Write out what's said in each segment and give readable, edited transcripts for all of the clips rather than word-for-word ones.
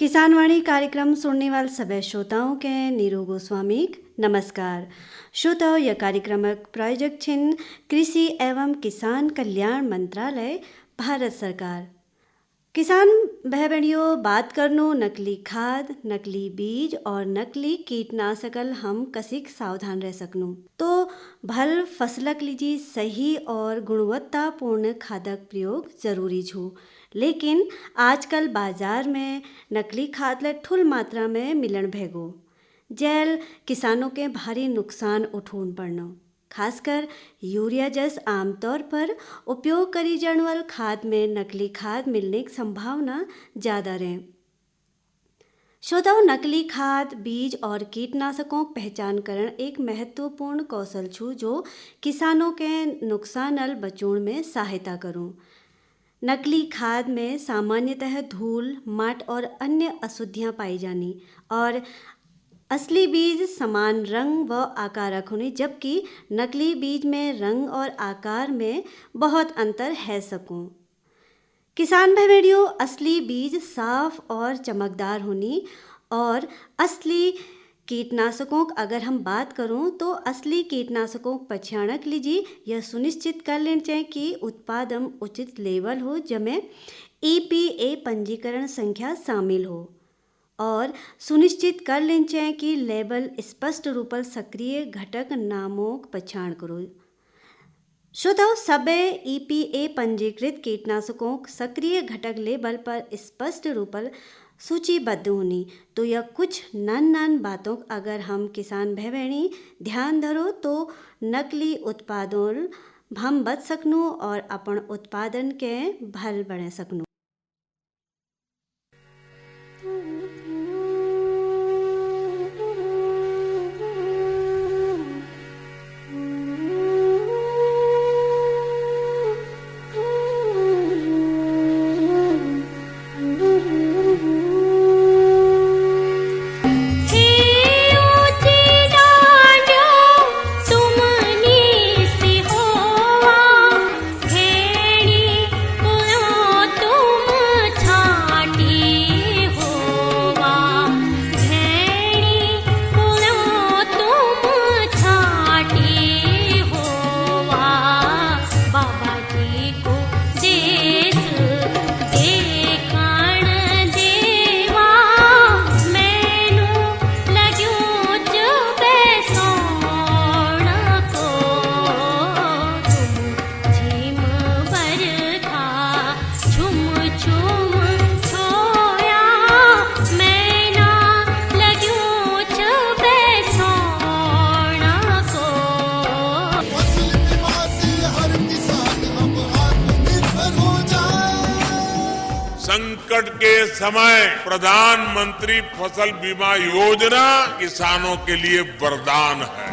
किसानवाणी कार्यक्रम सुनने वाले सभी श्रोताओं के नीरू गोस्वामी नमस्कार। श्रोताओं, यह कार्यक्रम प्रायोजक छिन कृषि एवं किसान कल्याण मंत्रालय भारत सरकार। किसान भाई बहनियों, बात करनो नकली खाद, नकली बीज और नकली कीटनाशकल हम कसिक सावधान रह सकनू तो भल फसलक लीजी सही और गुणवत्तापूर्ण खादक प्रयोग जरूरी छू। लेकिन आजकल बाजार में नकली खाद ले ठुल मात्रा में मिलन भेगो जेल किसानों के भारी नुकसान उठून पड़नो। खासकर यूरिया जैस आमतौर पर उपयोग करी जाने वाले खाद में नकली खाद मिलने की संभावना ज़्यादा रहे। श्रोताओं, नकली खाद, बीज और कीटनाशकों की पहचान करण एक महत्वपूर्ण कौशल छू जो किसानों के नुकसानल बचौण में सहायता करूँ। नकली खाद में सामान्यतः धूल, माट और अन्य अशुद्धियाँ पाई जानी और असली बीज समान रंग व आकार होने, जबकि नकली बीज में रंग और आकार में बहुत अंतर है सकूं। किसान भाई बहनियों, असली बीज साफ और चमकदार होनी और असली कीटनाशकों अगर हम बात करूं तो असली कीटनाशकों पहचानक लीजिए यह सुनिश्चित कर लेना चाहिए कि उत्पादन उचित लेवल हो जिसमें EPA पंजीकरण संख्या शामिल हो और सुनिश्चित कर लेना चाहिए कि लेबल स्पष्ट रूप से सक्रिय घटक नामों की पहचान करो। श्रोताओं, सभी EPA पंजीकृत कीटनाशकों सक्रिय घटक लेबल पर स्पष्ट रूप से सूचीबद्ध होनी। तो यह कुछ नन बातों अगर हम किसान भाई बहनी ध्यान धरो तो नकली उत्पादों हम बच सकनू और अपन उत्पादन के भल बढ़े सकनू। संकट के समय प्रधानमंत्री फसल बीमा योजना किसानों के लिए वरदान है।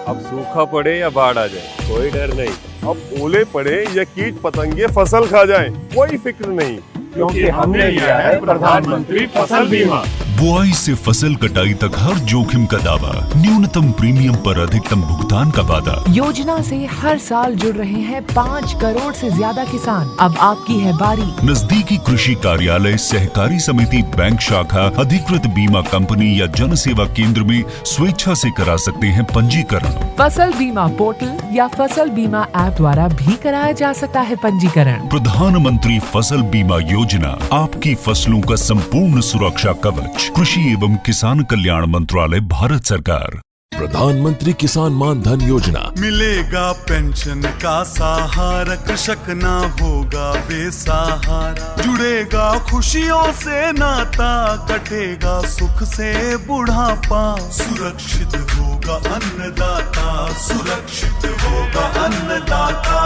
अब सूखा पड़े या बाढ़ आ जाए कोई डर नहीं, अब ओले पड़े या कीट पतंगे फसल खा जाए कोई फिक्र नहीं, क्योंकि हमने लिया है प्रधानमंत्री फसल बीमा। बुआई से फसल कटाई तक हर जोखिम का दावा, न्यूनतम प्रीमियम पर अधिकतम भुगतान का वादा। योजना से हर साल जुड़ रहे हैं 5 करोड़ से ज्यादा किसान। अब आपकी है बारी। नजदीकी कृषि कार्यालय, सहकारी समिति, बैंक शाखा, अधिकृत बीमा कंपनी या जन सेवा केंद्र में स्वेच्छा से करा सकते हैं पंजीकरण। फसल बीमा पोर्टल या फसल बीमा ऐप द्वारा भी कराया जा सकता है पंजीकरण। प्रधानमंत्री फसल बीमा योजना, आपकी फसलों का संपूर्ण सुरक्षा कवच। कृषि एवं किसान कल्याण मंत्रालय, भारत सरकार। प्रधानमंत्री किसान मान धन योजना। मिलेगा पेंशन का सहारा, कृषक ना होगा बेसहारा। जुड़ेगा खुशियों से नाता, कटेगा सुख से बुढ़ापा। सुरक्षित होगा अन्नदाता, सुरक्षित होगा अन्नदाता।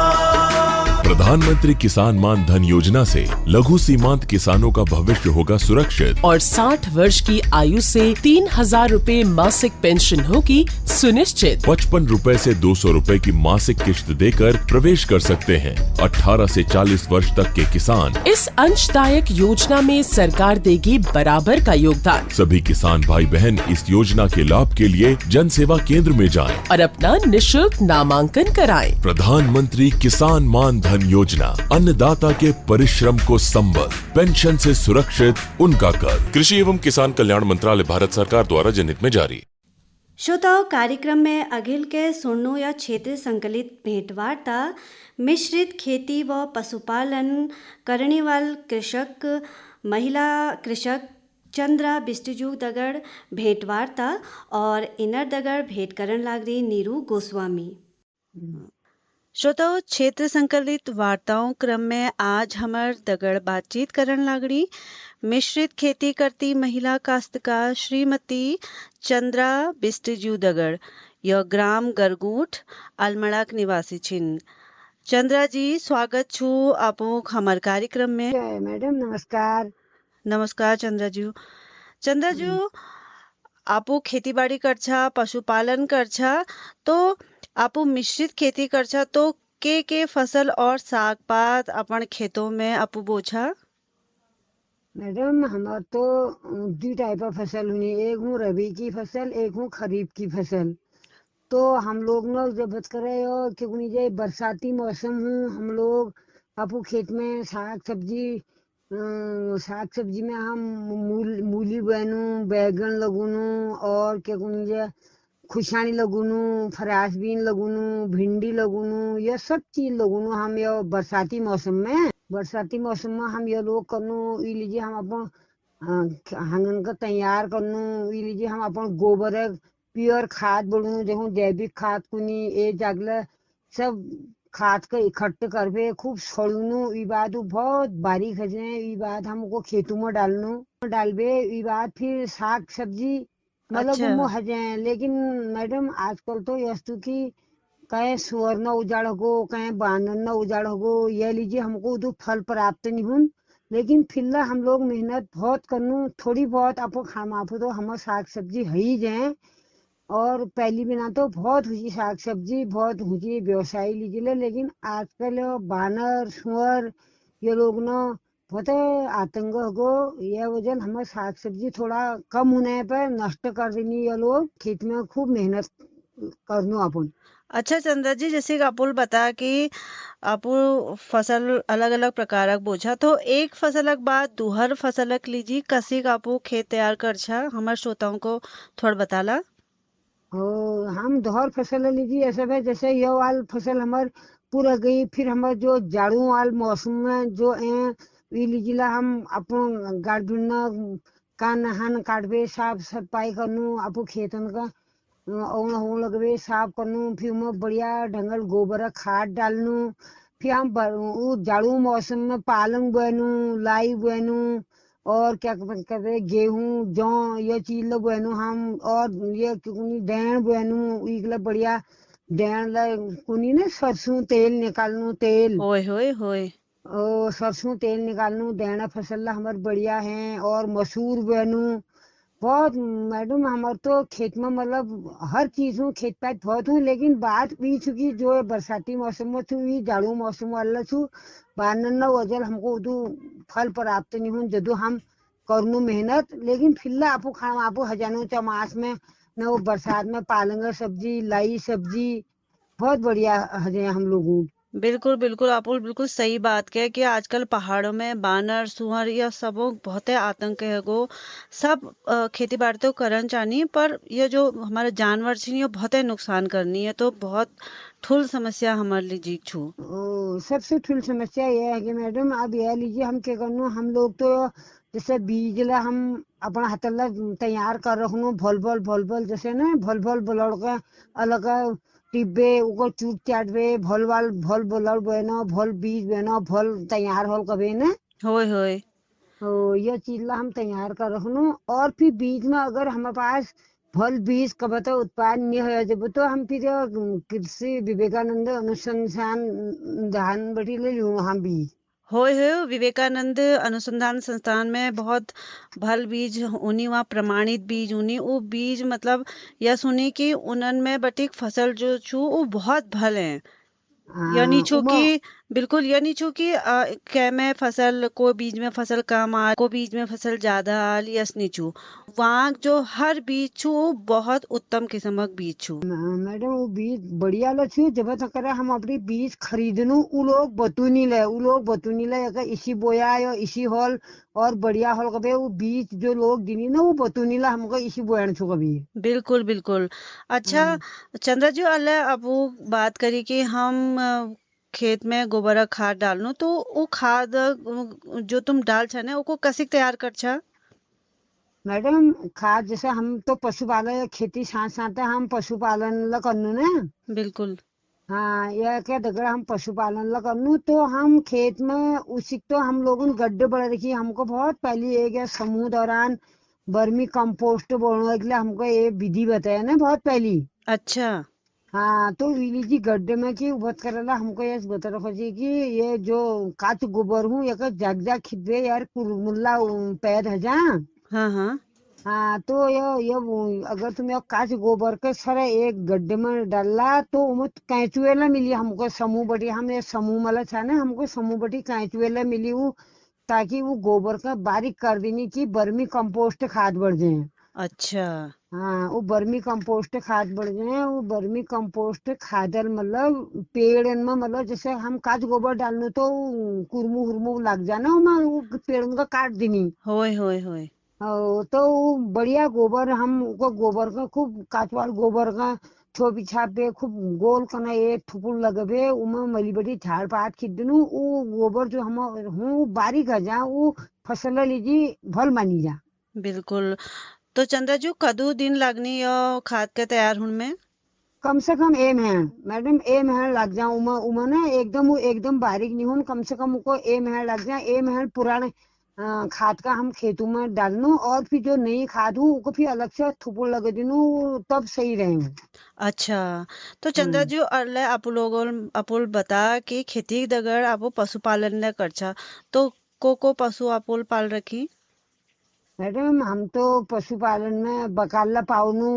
प्रधानमंत्री किसान मान धन योजना से लघु सीमांत किसानों का भविष्य होगा सुरक्षित और 60 वर्ष की आयु से 3,000 रूपए मासिक पेंशन होगी सुनिश्चित। 55 रूपए से 200 रूपए की मासिक किश्त देकर प्रवेश कर सकते हैं। 18 से 40 वर्ष तक के किसान इस अंशदायक योजना में सरकार देगी बराबर का योगदान। सभी किसान भाई बहन इस योजना के लाभ के लिए जन सेवा केंद्र में जाएं और अपना निःशुल्क नामांकन कराएं। प्रधानमंत्री किसान मान धन योजना अन्नदाता के परिश्रम को संबल, पेंशन से सुरक्षित उनका कर। कृषि एवं किसान कल्याण मंत्रालय, भारत सरकार द्वारा जनहित में जारी। श्रोताओं, कार्यक्रम में अगिल के सुननो या क्षेत्र संकलित भेंटवार्ता मिश्रित खेती व पशुपालन करने वाल कृषक महिला कृषक चंद्रा बिस्टुजू दगड़ भेंटवार्ता और इनर दगड़ भेंट करण लागरी नीरू गोस्वामी। श्रोताओं, क्षेत्र संकलित वार्ताओं क्रम में आज हमार दगड़ बातचीत करण लागड़ी मिश्रित खेती करती महिला काश्तकार श्रीमती चंद्रा बिस्टुजू दगड़। यह ग्राम गरगूठ अलमड़ाक निवासी छिन। चंद्रा जी, स्वागत छु आपो हमार कार्यक्रम में। मैडम नमस्कार। नमस्कार चंद्रा जी। चंद्रा जी, आपो खेती बाड़ी करछा, पशुपालन करछा, तो आपो मिश्रित खेती करछा, तो के फसल और साग पात अपन खेतों में आपो बोछा? मैडम हमार तो दो टाइप का फसल हुई, एक हूँ रबी की फसल, एक हूँ खरीफ की फसल। तो हम लोग न जब बात करे क्योंकि जे बरसाती मौसम हूँ, हम लोग आपू खेत में साग सब्जी में हम मूली बनू, बैगन लगूनू और क्या जे खुशानी लगूनू, फरास बीन लगूनू, भिंडी लगूनू, ये सब चीज लगूनू हम ये बरसाती मौसम में हम ये लोग करनू। ये लीजिए हम अपन आंगन का तैयार करनू। ये लीजिए हम अपन गोबर प्योर खाद बोलूँ, देखो जैविक खाद कुनी ए जागला सब खाद का इकट्ठे करवे खूब सड़ूनू। ये बाद बहुत बारीक है, ये बाद हमको खेतों में डालवे। ये बाद फिर साग सब्जी मतलब वो हजे। लेकिन मैडम आजकल तो यस्तु की कहे सुअर न उजाड़ हो, कहे बानर न उजाड़ हो, ये लीजिए हमको तो फल प्राप्त नहीं हुन। लेकिन फिर हम लोग मेहनत बहुत करनू, थोड़ी बहुत आपको खामाफो तो हम साग सब्जी ही जाए। और पहली बिना तो बहुत हुई साग सब्जी, बहुत हुई व्यवसाय लीजिए। लेकिन आजकल बानर सुअर ये लोग न बहुत आतंक हो, यह वजह हमें साग सब्जी थोड़ा कम होने पर नष्ट कर देनी। ये लोग खेत में खूब मेहनत करनो अपन। अच्छा चंद्रा जी, जैसे अपुल बता कि आपू फसल अलग अलग प्रकारक बोझा, तो एक फसलक बाद दूहर फसलक लीजी कसी आपू खेत तैयार करछा, हमारे श्रोताओं को थोड़ा बताला। हम दोहर फसल लीजिए ऐसा है, जैसे ये वाल फसल हमार पूरा गई, फिर हमारे जो जाड़ू वाल मौसम में जो ये लीजिए हम अपन गार्डन का नहान काटवे, साफ सफाई करनू, आपो खेतन का ओण लगवे साफ करनू, फिर मैं बढ़िया ढंगल गोबर खाद डालनू। फिर हम जाड़ू मौसम में पालंग बोनू, लाई बोनू और क्या कहते गेहूं जौ ये चीज लोग बोनू हम। और ये डेण बोनू, ये बढ़िया डेण कुनी ने सरसों तेल निकालनू, तेल होए सरसों तेल निकालनू, देना फसल हमारे बढ़िया है। और मसूर बोनू बहुत। मैडम हमारे तो खेत में मतलब हर चीज हूँ, खेत पात बहुत हूँ। लेकिन बात भी चुकी जो बरसाती मौसम में छू, ये जाड़ू मौसम वाला छू, बानर न वजल हमको उदू फल प्राप्त नहीं हूँ जदू हम करनू मेहनत। लेकिन फिर आपको खाना आपको हजारों चमास में न वो बरसात में पालंगा सब्जी, लाई सब्जी बहुत बढ़िया हजे हम लोग। बिल्कुल बिल्कुल, आप बिल्कुल सही बात कहे कि आजकल पहाड़ों में बानर सुअर या सब बहुत आतंक है गो। सब खेती बाड़ी तो करन चाहनी, पर ये जो हमारे जानवर छी ये बहुत नुकसान करनी है, तो बहुत ठुल समस्या हमारे लिए जी छू। सबसे ठुल समस्या ये है कि मैडम अब यह लीजिए हम क्या करना, हम लोग तो जैसे बीज ला हम अपना हथला तैयार कर रखनू, भोल जैसे ना भोल बोलड़ के अलग टिब्बे ऊपर चूट चाटवे, भोल बोलड़ बनो, भोल बीज बनो, भोल तैयार होल कभी ना होए ये चीज ला हम तैयार कर रखनू। और फिर बीज में अगर हमारे पास फल बीज कब तो उत्पादन नहीं हो जब तो हम फिर कृषि विवेकानंद अनुसंधान बटी ले लूँ हम बीज। होए विवेकानंद अनुसंधान संस्थान में बहुत भल बीज उन्हीं वहाँ प्रमाणित बीज उन्हीं वो बीज मतलब यह सुनी कि उनन में बटिक फसल जो छू वो बहुत भल है। यानी छू कि बिल्कुल यानी चूंकि कै में फसल को बीज में फसल कम आ को बीज में फसल ज्यादा आल यसनी चू वहाँ जो हर बीज छू वो बहुत उत्तम किस्म का बीज छू। मैडम वो बीज बढ़िया लो छू जब तक हम अपनी बीज खरीदनू उ लोग बतूनी ले अगर इसी बोया या इसी हॉल और बढ़िया हॉल कभी वो बीज जो लोग दिनी ना वो बतूनी ला हमको इसी बोया छू कभी। बिल्कुल बिल्कुल। अच्छा चंद्रा जी अल्लाह अब वो बात करी कि हम खेत में गोबर का खाद डालनो तो वो खाद जो तुम डाल छा ना वो कैसे तैयार कर छा। मैडम खाद जैसे हम तो पशुपालन खेती साथ साथ हम पशुपालन ला करनू ना। बिल्कुल। हाँ यह क्या अगर हम पशुपालन ला करनू तो हम खेत में उसी तो हम लोगों ने गड्ढे बड़ा रखी हमको बहुत पहले एक समूह दौरान वर्मी कंपोस्ट बोलने के लिए हमको ये विधि बताया ना बहुत पहली। अच्छा। हाँ तो विली जी गड्ढे में की उबत करेला हमको ये बता रखो जी कि ये जो काच गोबर हूँ ये जग जग खिदे यार कुलमुल्ला पैद है जा। हाँ हाँ। हाँ तो ये अगर तुम ये काच गोबर के सर एक गड्ढे में डाला तो उमत कैचुएला मिली हमको समूह बटी हम ये समूह मला था ना हमको समूह बटी कैचुएला मिली वो ताकि वो गोबर का बारीक कर देनी की बर्मी कंपोस्ट खाद बढ़ जाए। अच्छा। हाँ वो बर्मी कंपोस्ट खाद बढ़ जाए वो बर्मी कंपोस्ट खादर मतलब पेड़ में मतलब जैसे हम काच गोबर डालने तो कुरमू हुरमू लग जाना वो पेड़ का काट देनी। होय होय होय। तो वो बढ़िया गोबर हमको गोबर का खूब काचवाल गोबर का छोपी छापे खूब गोल कना एक ठुपुर लगबे उमा मली बड़ी झाड़ पात खिदनू वो गोबर जो हम हूँ बारीक है जा वो फसल लीजी भल मानी जा। बिल्कुल। तो चंद्रा जी कदू दिन लगनी या खाद के तैयार होने में। कम से कम ए महीन मैडम ए महीन लग जा उमा ना एकदम बारीक नहीं हो कम से कम उनको ए महीन लग जा ए महीन पुराने खाद का हम खेतों में डालनू और फिर जो नई खाद हूँ उसको फिर अलग से थुपुर लगे दिनू तब सही रहे। अच्छा तो चंद्रा जी अल्लाह अपुल बता कि खेती दगर आप पशुपालन ने करछा तो को पशु अपुल पाल रखी। मैडम हम तो पशुपालन में बकाला पाउनू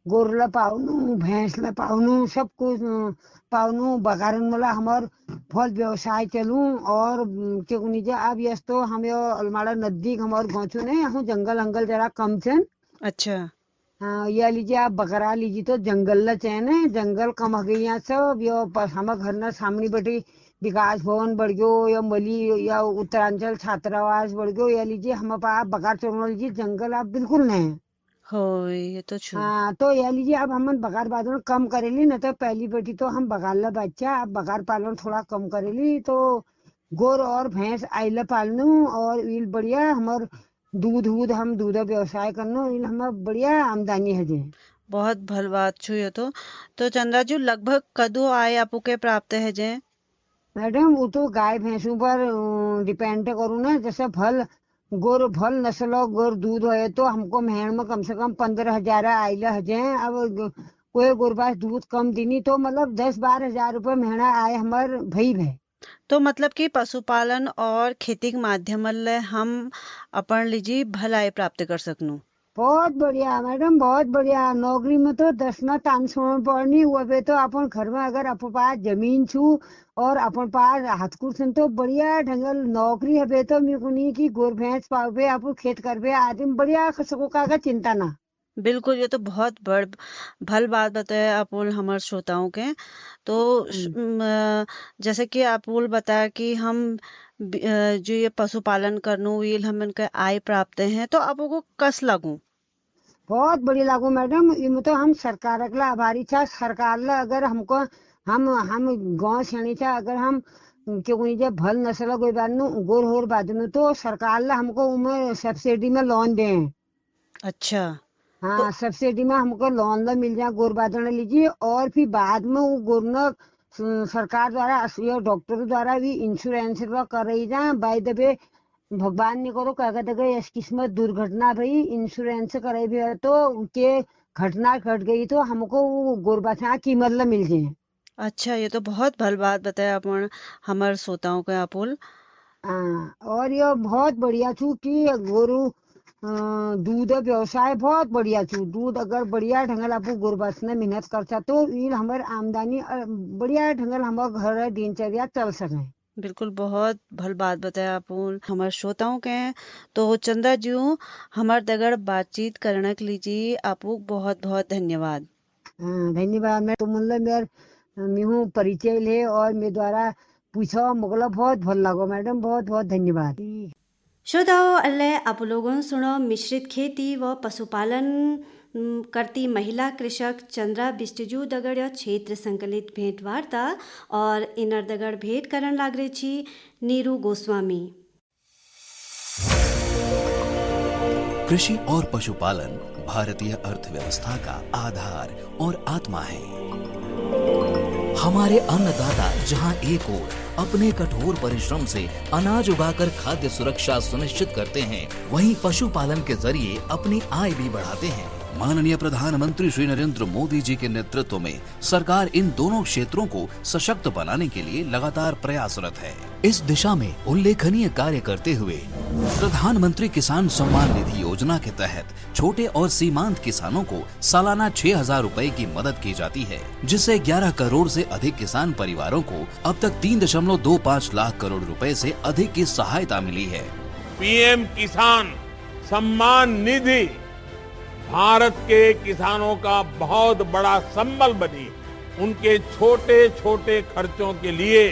गोरला पाउनू भैंसला पाउनू सब कुछ पाउनू बकारण मला हमार बहुत व्यवसाय चलूं और क्यों नीचे अब यस तो हम यो अलमाड़ा नजदीक हमार गाँव ने यहाँ जंगल अंगल जरा कम छन। अच्छा। हाँ यह लीजिए आप बकरा लीजिए तो जंगल ला चैन है जंगल कम हो गई यहाँ सब यो हमारे घर ना सामने बटी विकास भवन बढ़ गयो या मली या उत्तरांचल छात्रावास बढ़ गयो या लीजिए हम आप बकार चोरना लीजिए जंगल आप बिल्कुल नहीं हो ये तो छू। हाँ तो यह लीजिए अब हम बकार पालन कम करेली न तो पहली बेटी तो हम बकार ला बच्चा अब बकार पालन थोड़ा कम करेली तो गोर और भैंस आइला पालनू और इल बढ़िया हमार दूध हम दूध व्यवसाय करनो इल हमार बढ़िया आमदनी है जे। बहुत भल बात छू ये तो चंद्रा जी लगभग कदू आय आपू के प्राप्त है जे। मैडम वो तो गाय भैंसों पर डिपेंड करूँ ना जैसे भल नस्ल गोर दूध है तो हमको महीने में कम से कम 15,000 आइला है। अब कोई गोरबास दूध कम दिनी तो मतलब 10-12 हजार रुपये महीना आए हमार भई भय। तो मतलब कि पशुपालन और खेती के माध्यम ले हम अपन लीजी भलाई प्राप्त कर सकनू। बहुत बढ़िया मैडम बहुत बढ़िया नौकरी में तो 10 ना तान पड़नी हुआ पे तो अपन घर में अगर अपन पास जमीन छू और अपन पास हाथकुर से तो बढ़िया ढंगल नौकरी है तो मेरे को नहीं की गोर भैंस पावे आप खेत करवे आदमी बढ़िया सको का चिंता ना। बिल्कुल ये तो बहुत बड़ भल बात बताया अपुल हमारे श्रोताओं के तो जैसे कि अपुल बताया कि हम जो ये पशुपालन करनू ये हम इनके आय प्राप्त हैं तो अब वो कस लागू। बहुत बढ़िया लागू मैडम इनमें तो हम सरकार के आभारी था सरकार ला अगर हमको हम गाँव श्रेणी था अगर हम क्योंकि जब भल नस्ल कोई गोर होर बादनू तो सरकार ला हमको उम्र सब्सिडी में लोन दे। अच्छा। हाँ तो सब्सिडी में हमको लोन ला मिल जाए गोर बादन लीजिए और फिर बाद में वो गोरना सरकार द्वारा या डॉक्टर द्वारा भी इंश्योरेंस कर रही जा बाय द वे भगवान ने करो क्या कहते गए किस्मत दुर्घटना भाई इंश्योरेंस करे भी है तो के घटना घट गई तो हमको वो गोरबाछा कीमत ला मिल जाए। अच्छा ये तो बहुत भल बात बताया अपन हमारे श्रोताओं के अपुल। हाँ और ये बहुत बढ़िया छू कि गोरू दूध व्यवसाय बहुत बढ़िया छू। दूध अगर बढ़िया ढंगल आपू गुरबस ने मेहनत करता तो इन हमार आमदनी बढ़िया ढंगल हमार घर दिनचर्या चल सके। बिल्कुल, बहुत भल बात बताया आप हमारे श्रोताओं के। तो चंदा जी हमार दगड़ बातचीत करने के लिए आपको बहुत बहुत धन्यवाद। धन्यवाद। मैं तुमने मेरे परिचय ले और मेरे द्वारा पूछा मुगला बहुत भल लगो मैडम, बहुत बहुत धन्यवाद। श्रोताओं, अल्ले आप लोगों सुनो मिश्रित खेती व पशुपालन करती महिला कृषक चंद्रा बिष्टजू दगड़ क्षेत्र संकलित भेंट वार्ता और इनर दगड़ भेंट करन लाग रही छी नीरू गोस्वामी। कृषि और पशुपालन भारतीय अर्थव्यवस्था का आधार और आत्मा है। हमारे अन्नदाता जहां एक ओर अपने कठोर परिश्रम से अनाज उगाकर खाद्य सुरक्षा सुनिश्चित करते हैं, वहीं पशुपालन के जरिए अपनी आय भी बढ़ाते हैं। माननीय प्रधानमंत्री श्री नरेंद्र मोदी जी के नेतृत्व में सरकार इन दोनों क्षेत्रों को सशक्त बनाने के लिए लगातार प्रयासरत है। इस दिशा में उल्लेखनीय कार्य करते हुए प्रधानमंत्री किसान सम्मान निधि योजना के तहत छोटे और सीमांत किसानों को सालाना 6,000 रुपए की मदद की जाती है, जिससे 11 करोड़ से अधिक किसान परिवारों को अब तक 3.25 लाख करोड़ रुपए से अधिक की सहायता मिली है। पीएम किसान सम्मान निधि भारत के किसानों का बहुत बड़ा संबल बनी। उनके छोटे छोटे खर्चों के लिए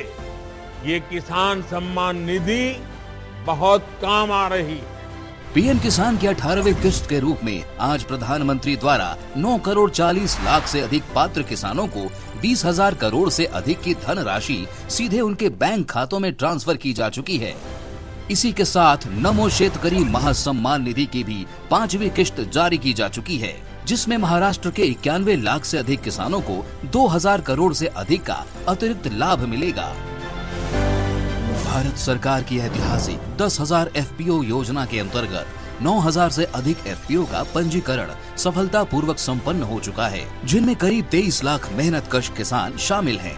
ये किसान सम्मान निधि बहुत काम आ रही। पीएम किसान की 18वीं किस्त के रूप में आज प्रधानमंत्री द्वारा 9 करोड़ 40 लाख से अधिक पात्र किसानों को 20,000 करोड़ से अधिक की धनराशि सीधे उनके बैंक खातों में ट्रांसफर की जा चुकी है। इसी के साथ नमो शेतकरी महासम्मान निधि की भी 5वीं किस्त जारी की जा चुकी है, जिसमें महाराष्ट्र के 91 लाख से अधिक किसानों को 2,000 करोड़ से अधिक का अतिरिक्त लाभ मिलेगा। भारत सरकार की ऐतिहासिक 10,000 FPO योजना के अंतर्गत 9,000 से अधिक FPO का पंजीकरण सफलतापूर्वक संपन्न हो चुका है, जिनमें करीब 23 लाख मेहनतकश किसान शामिल हैं।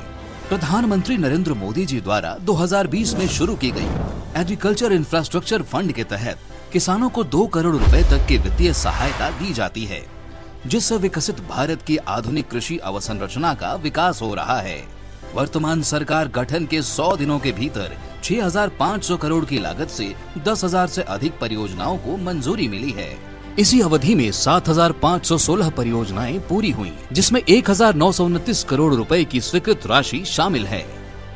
प्रधानमंत्री नरेंद्र मोदी जी द्वारा 2020 में शुरू की गई एग्रीकल्चर इंफ्रास्ट्रक्चर फंड के तहत किसानों को 2 करोड़ रुपए तक की वित्तीय सहायता दी जाती है, जिससे विकसित भारत की आधुनिक कृषि अवसंरचना का विकास हो रहा है। वर्तमान सरकार गठन के 100 दिनों के भीतर 6,500 करोड़ की लागत से 10,000 से अधिक परियोजनाओं को मंजूरी मिली है। इसी अवधि में 7,516 परियोजनाएं पूरी हुई, जिसमें 1,929 करोड़ रुपए की स्वीकृत राशि शामिल है।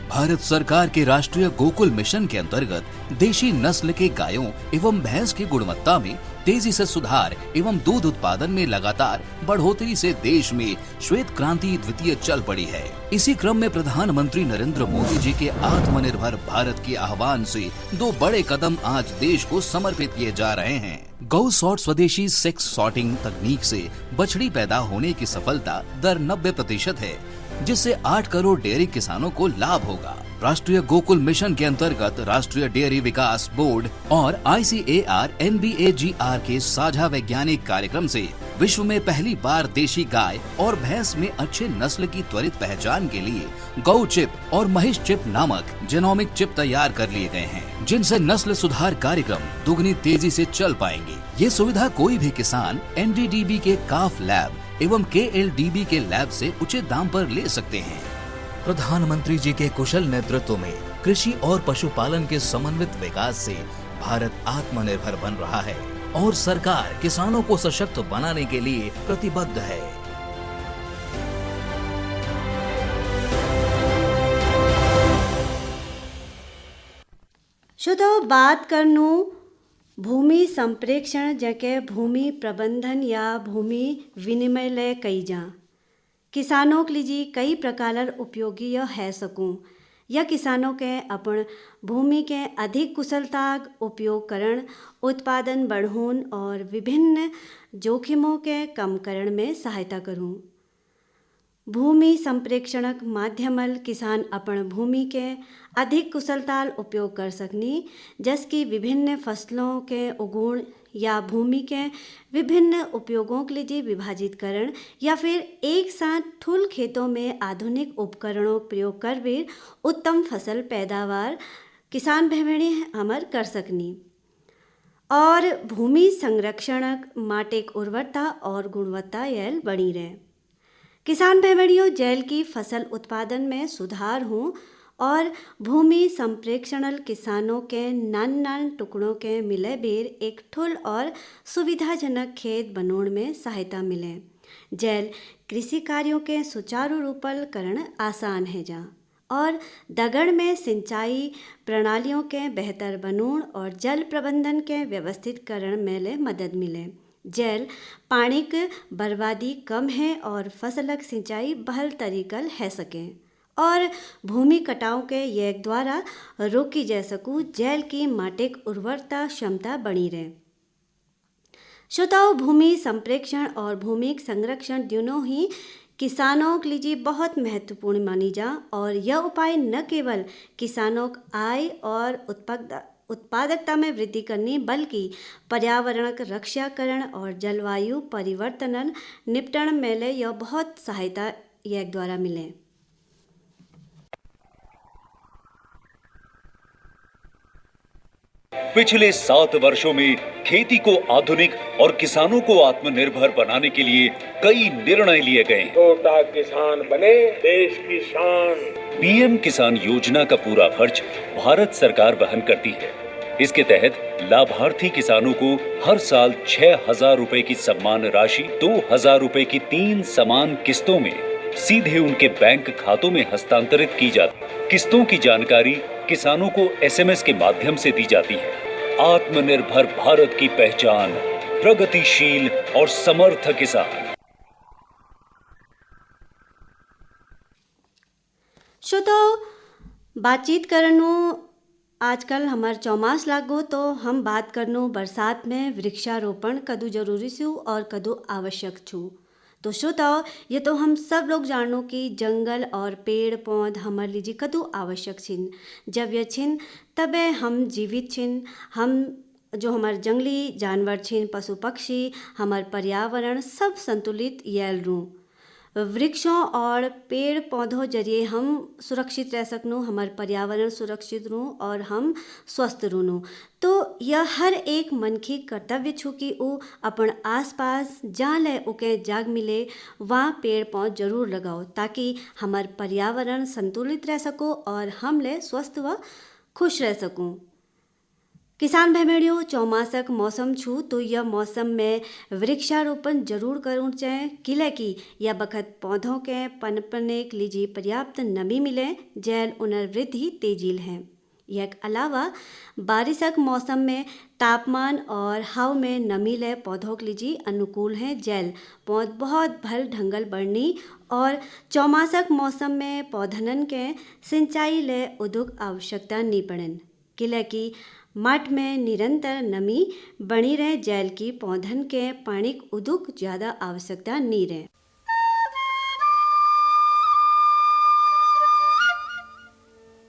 भारत सरकार के राष्ट्रीय गोकुल मिशन के अंतर्गत देशी नस्ल के गायों एवं भैंस की गुणवत्ता में तेजी से सुधार एवं दूध उत्पादन में लगातार बढ़ोतरी से देश में श्वेत क्रांति द्वितीय चल पड़ी है। इसी क्रम में प्रधानमंत्री नरेंद्र मोदी जी के आत्मनिर्भर भारत के आह्वान से 2 बड़े कदम आज देश को समर्पित किए जा रहे हैं। गौ सॉर्ट स्वदेशी सेक्स सॉर्टिंग तकनीक से बछड़ी पैदा होने की सफलता दर 90% है, जिससे 8 करोड़ डेयरी किसानों को लाभ होगा। राष्ट्रीय गोकुल मिशन के अंतर्गत राष्ट्रीय डेयरी विकास बोर्ड और ICAR NBAGR के साझा वैज्ञानिक कार्यक्रम से विश्व में पहली बार देशी गाय और भैंस में अच्छे नस्ल की त्वरित पहचान के लिए गौ चिप और महिष चिप नामक जेनोमिक चिप तैयार कर लिए गए हैं, जिनसे नस्ल सुधार कार्यक्रम दुगनी तेजी से चल पाएंगे। ये सुविधा कोई भी किसान NDDB के काफ लैब एवं KLDB के लैब से उचित दाम पर ले सकते हैं। प्रधानमंत्री जी के कुशल नेतृत्व में कृषि और पशुपालन के समन्वित विकास से भारत आत्मनिर्भर बन रहा है और सरकार किसानों को सशक्त बनाने के लिए प्रतिबद्ध है। श्रोताओं, बात करनू भूमि संप्रेक्षण जैके भूमि प्रबंधन या भूमि विनिमय ले कई जा किसानों के लिए कई प्रकार उपयोगी है सकूं या किसानों के अपन भूमि के अधिक कुशलता उपयोग करण, उत्पादन बढ़ाउन और विभिन्न जोखिमों के कम करण में सहायता करूं। भूमि संप्रेक्षणक माध्यमल किसान अपन भूमि के अधिक कुशलता उपयोग कर सकनी, जैसे विभिन्न फसलों के उगुण या भूमि के विभिन्न उपयोगों के लिए विभाजित करण या फिर एक साथ ठुल खेतों में आधुनिक उपकरणों प्रयोग कर भी उत्तम फसल पैदावार किसान बहनें हमर कर सकनी। और भूमि संरक्षण माटिक उर्वरता और गुणवत्ता येल बनी रहे। किसान भाई जेल की फसल उत्पादन में सुधार हों और भूमि संप्रेक्षणल किसानों के नान टुकड़ों के मिले बेर एक ठुल और सुविधाजनक खेत बनोड़ में सहायता मिले। जेल कृषि कार्यों के सुचारू रूपल करण आसान है जा और दगड़ में सिंचाई प्रणालियों के बेहतर बनोड़ और जल प्रबंधन के व्यवस्थित करण में ले मदद मिले। जेल पानी की बर्बादी कम है और फसलक सिंचाई बहल तरीकल है सके और भूमि कटाव के एक द्वारा रोकी जा सकूँ। जेल की माटिक उर्वरता क्षमता बनी रहे। श्रोताओं, भूमि संप्रेक्षण और भूमि संरक्षण दोनों ही किसानों के लिए बहुत महत्वपूर्ण मानी जा और यह उपाय न केवल किसानों की आय और उत्पादकता में वृद्धि करनी बल्कि पर्यावरण की रक्षा करण और जलवायु परिवर्तन निपटन में ले यह बहुत सहायता एक द्वारा मिले। पिछले 7 वर्षों में खेती को आधुनिक और किसानों को आत्मनिर्भर बनाने के लिए कई निर्णय लिए गए हैं। छोटा किसान बने देश की शान। पीएम किसान योजना का पूरा खर्च भारत सरकार वहन करती है। इसके तहत लाभार्थी किसानों को हर साल 6,000 रुपए की सम्मान राशि 2,000 रुपए की 3 समान किस्तों में सीधे उनके बैंक खातों में हस्तांतरित की जाती। किस्तों की जानकारी किसानों को SMS के माध्यम से दी जाती है। आत्मनिर्भर भारत की पहचान, प्रगतिशील और समर्थ किसान। श्रोताओ, बातचीत करनो आजकल हमार चौमास लागो तो हम बात करनो बरसात में वृक्षारोपण कदू जरूरी छू और कदू आवश्यक छू। तो श्रोताओ, ये तो हम सब लोग जानो कि जंगल और पेड़ पौध हमारे लिए कदू आवश्यक छिन। जब यह छिन तबे हम जीवित छिन। हम जो हमारे जंगली जानवर छिन, पशु पक्षी, हमार पर्यावरण सब संतुलित येल रूँ। वृक्षों और पेड़ पौधों जरिए हम सुरक्षित रह सकूँ, हमार पर्यावरण सुरक्षित रूँ और हम स्वस्थ रूँ। तो यह हर एक मनखी कर्तव्य छू कि वो अपन आसपास जहाँ ले उके जाग मिले वहाँ पेड़ पौध जरूर लगाओ ताकि हमार पर्यावरण संतुलित रह सको और हम ले स्वस्थ व खुश रह सकूँ। किसान भाई बहनों, चौमासक मौसम छू तो यह मौसम में वृक्षारोपण जरूर करूँ चाहे किले की यह बखत पौधों के पनपने के लिए पर्याप्त नमी मिले जैल उनर वृद्धि तेजील है। यह अलावा बारिशक मौसम में तापमान और हवा में नमी ले पौधों के लिए अनुकूल है। जैल पौध बहुत भल ढंगल बढ़नी और चौमासक मौसम में पौधनन के सिंचाई ले उदुक आवश्यकता नहीं पड़न किले की मठ में निरंतर नमी बनी रहे। जैल की पौधन के पानी उदुक ज़्यादा आवश्यकता नहीं रहे।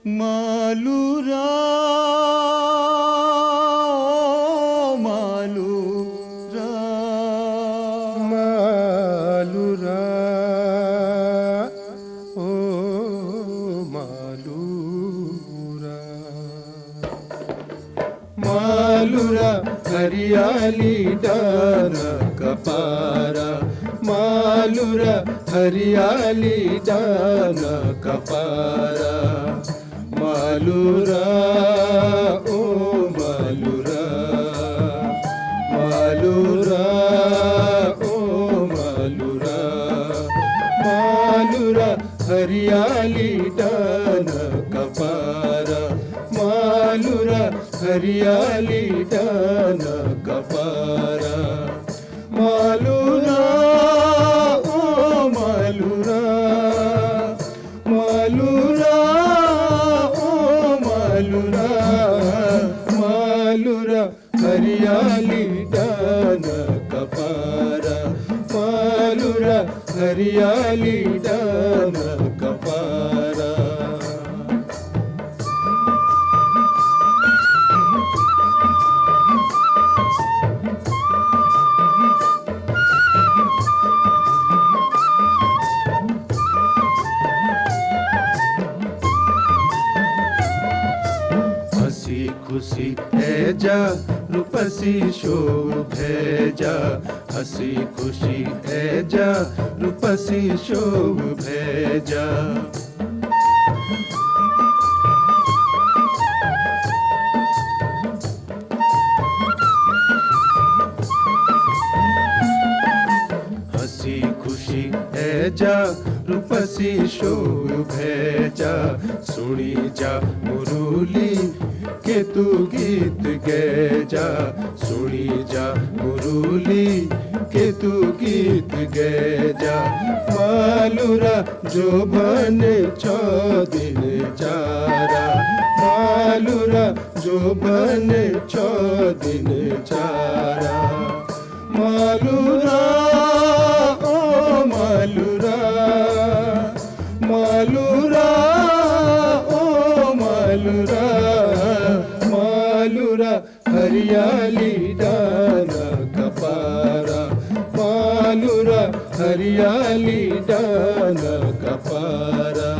मालूरा मालूरा मालूरा ओ मालूरा मालूरा हरियाली डार कपारा मालूरा हरियाली डार कपारा मालूरा ओ मालूरा मालूरा ओ मालूरा मालूरा हरियाली डान कपारा मालूरा हरियाली डान कपारा मालूरा ओ मालूरा मालूरा मालूरा हरियाली डान कपारा मालूरा हरियाली डान कपारा। खुशी है जा रूप रूपसी शोभे जा, हसी खुशी है जा, रूपसी शोभे जा। हसी खुशी है जा, रूपसी शोभे जा, सुनी जा मुरली के तू गीत गे जा, सुनी जा मुरली के तू गीत गे जा। मालूरा जो बन 6 दिन चारा, मालूरा जो बन 6 दिन चारा। मालूरा ओ मालूरा, मालूरा ओ मालूरा, मालूरा हरियाली डाना कपारा, मालूरा हरियाली डाना कपारा।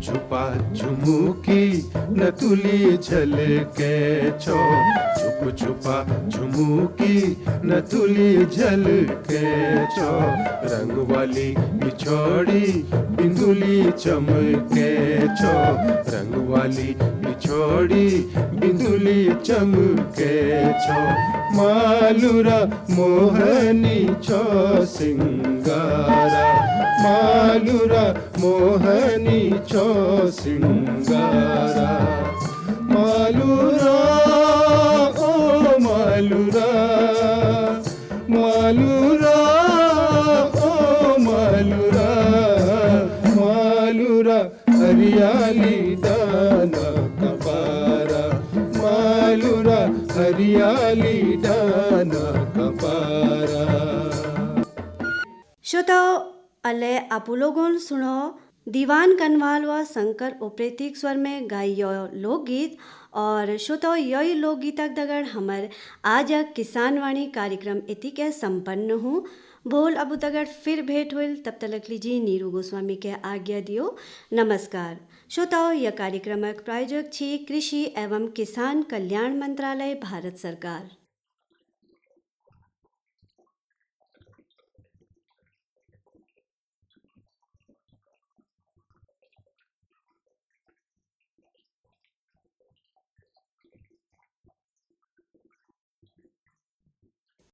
छुपा झुमुकी न तुली झलके छो, छुप छुपा झुमुकी न तुली झलके छो। रंग वाली बिछोड़ी बिंदुली चमके छो, रंग वाली बिछोड़ी बिंदुली चमके छो। मालूरा मोहनी छो सिंगारा, मालूरा मोहनी छो सिंगारा। मालूरा ओ मालूरा, मालूरा ओ मालूरा, मालूरा हरियाली डाना कपारा, मालूरा हरियाली डाना कपारा। श्रोताओ अले आपुलोगोन सुनो दीवान कनवाल व शंकर ओप्रेतिक स्वर में गाई लोकगीत। और श्रोताओ यही लोकगीतक दगड़ हमर आज किसान वाणी कार्यक्रम इति के संपन्न हूँ। बोल अब तगड़ फिर भेंट होल, तब तक लीजिए नीरू गोस्वामी के आज्ञा दियो। नमस्कार श्रोताओ, यह कार्यक्रमक प्रायोजक छी कृषि एवं किसान कल्याण मंत्रालय, भारत सरकार।